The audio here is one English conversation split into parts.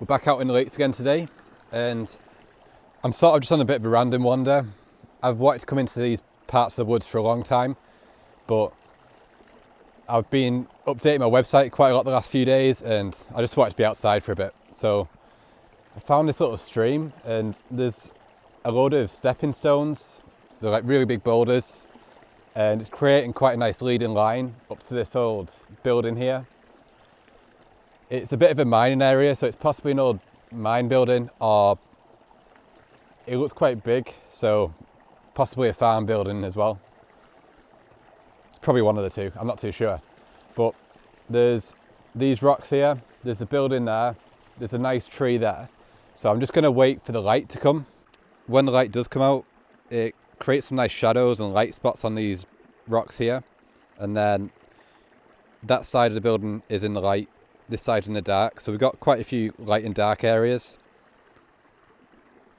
We're back out in the lakes again today, and I'm sort of just on a bit of a random wander. I've wanted to come into these parts of the woods for a long time, but I've been updating my website quite a lot the last few days, and I just wanted to be outside for a bit. So I found this little stream, and there's a load of stepping stones. They're like really big boulders, and it's creating quite a nice leading line up to this old building here. It's a bit of a mining area, so it's possibly an old mine building, or it looks quite big, so possibly a farm building as well. It's probably one of the two, I'm not too sure. But there's these rocks here, there's a building there, there's a nice tree there. So I'm just going to wait for the light to come. When the light does come out, it creates some nice shadows and light spots on these rocks here. And then that side of the building is in the light, this side's in the dark. So we've got quite a few light and dark areas.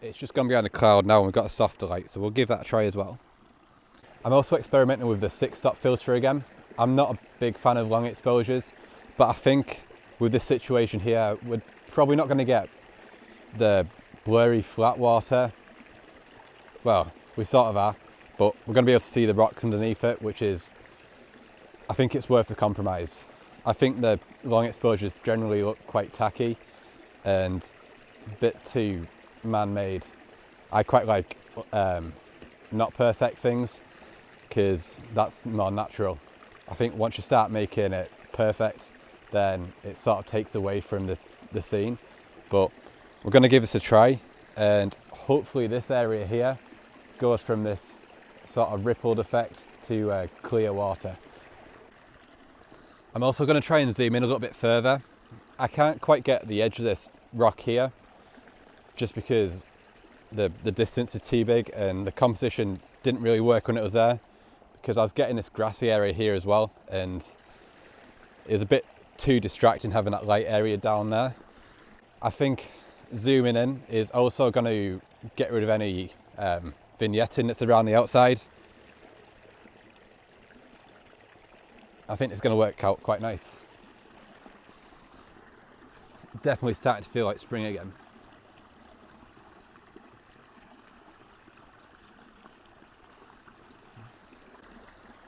It's just gone behind a cloud now and we've got a softer light, so we'll give that a try as well. I'm also experimenting with the 6-stop filter again. I'm not a big fan of long exposures, but I think with this situation here, we're probably not going to get the blurry flat water. Well, we sort of are, but we're going to be able to see the rocks underneath it, which is, I think it's worth the compromise. I think the long exposures generally look quite tacky and a bit too man-made. I quite like not perfect things, because that's more natural. I think once you start making it perfect, then it sort of takes away from the scene. But we're going to give this a try, and hopefully this area here goes from this sort of rippled effect to clear water. I'm also going to try and zoom in a little bit further. I can't quite get the edge of this rock here, just because the distance is too big and the composition didn't really work when it was there, because I was getting this grassy area here as well, and it was a bit too distracting having that light area down there. I think zooming in is also going to get rid of any vignetting that's around the outside. I think it's going to work out quite nice. Definitely starting to feel like spring again.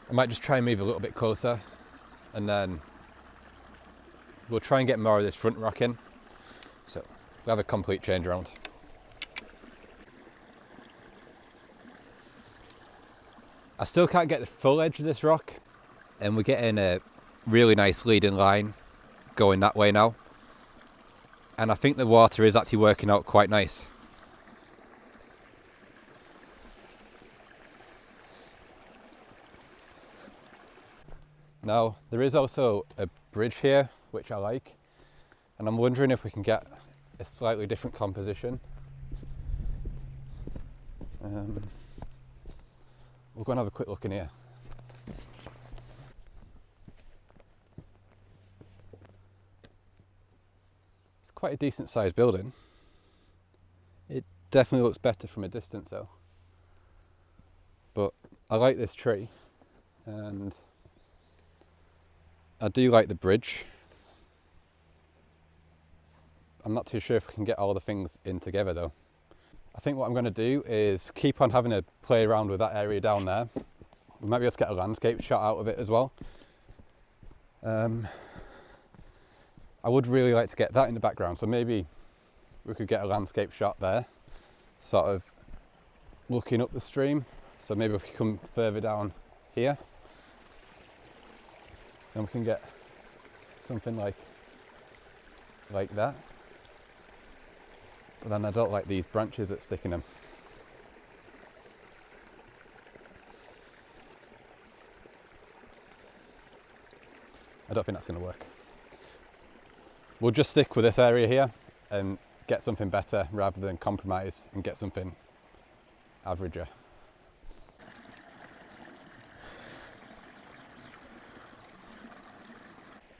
I might just try and move a little bit closer, and then we'll try and get more of this front rock in. So we'll have a complete change around. I still can't get the full edge of this rock, and we're getting a really nice leading line going that way now. And I think the water is actually working out quite nice. Now, there is also a bridge here, which I like, and I'm wondering if we can get a slightly different composition. We'll go and have a quick look in here. It's quite a decent sized building. It definitely looks better from a distance though. But I like this tree, and I do like the bridge. I'm not too sure if we can get all the things in together though. I think what I'm going to do is keep on having a play around with that area down there. We might be able to get a landscape shot out of it as well. I would really like to get that in the background, so maybe we could get a landscape shot there, sort of looking up the stream. So maybe if we come further down here, then we can get something like that. But then I don't like these branches that stick in them. I don't think that's going to work. We'll just stick with this area here and get something better rather than compromise and get something averager.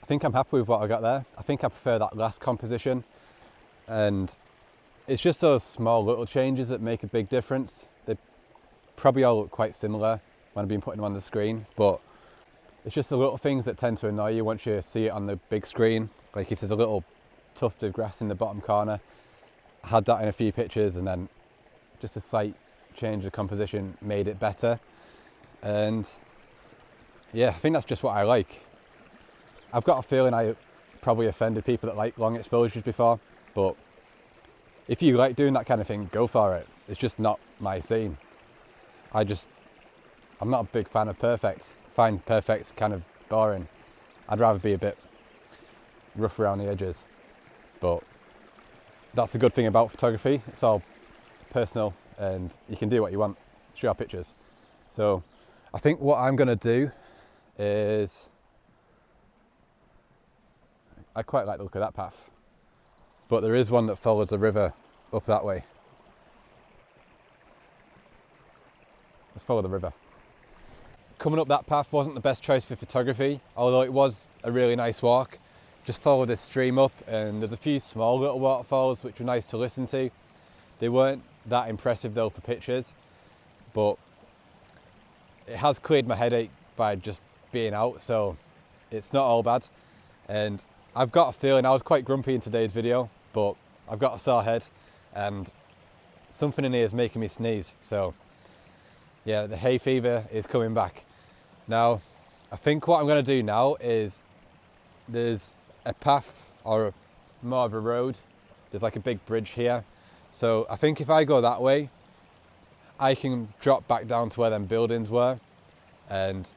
I think I'm happy with what I got there. I think I prefer that last composition, and it's just those small little changes that make a big difference. They probably all look quite similar when I've been putting them on the screen, but it's just the little things that tend to annoy you once you see it on the big screen. Like if there's a little tuft of grass in the bottom corner. I had that in a few pictures, and then just a slight change of composition made it better. And yeah, I think that's just what I like. I've got a feeling I probably offended people that like long exposures before, but if you like doing that kind of thing, go for it. It's just not my scene. I'm not a big fan of perfect. I find perfect kind of boring. I'd rather be a bit rough around the edges. But that's the good thing about photography. It's all personal and you can do what you want. It's your pictures. So I think what I'm going to do is, I quite like the look of that path, but there is one that follows the river up that way. Let's follow the river. Coming up that path wasn't the best choice for photography, although it was a really nice walk. Just follow this stream up, and there's a few small little waterfalls which were nice to listen to. They weren't that impressive though for pictures, but it has cleared my headache by just being out, so it's not all bad. And I've got a feeling, I was quite grumpy in today's video, but I've got a sore head and something in here is making me sneeze. So yeah, the hay fever is coming back. Now, I think what I'm going to do now is, there's a path, or more of a road. There's like a big bridge here. So I think if I go that way, I can drop back down to where them buildings were, and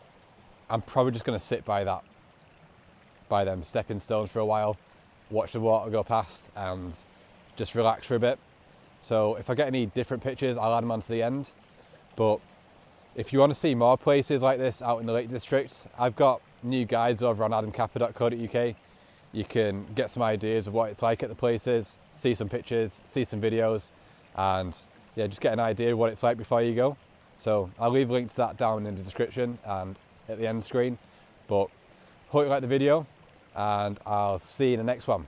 I'm probably just going to sit by them stepping stones for a while, watch the water go past and just relax for a bit. So if I get any different pictures, I'll add them onto the end. But if you want to see more places like this out in the Lake District, I've got new guides over on adamkappa.co.uk. You can get some ideas of what it's like at the places, see some pictures, see some videos, and yeah, just get an idea of what it's like before you go. So I'll leave a link to that down in the description and at the end screen. But hope you like the video, and I'll see you in the next one.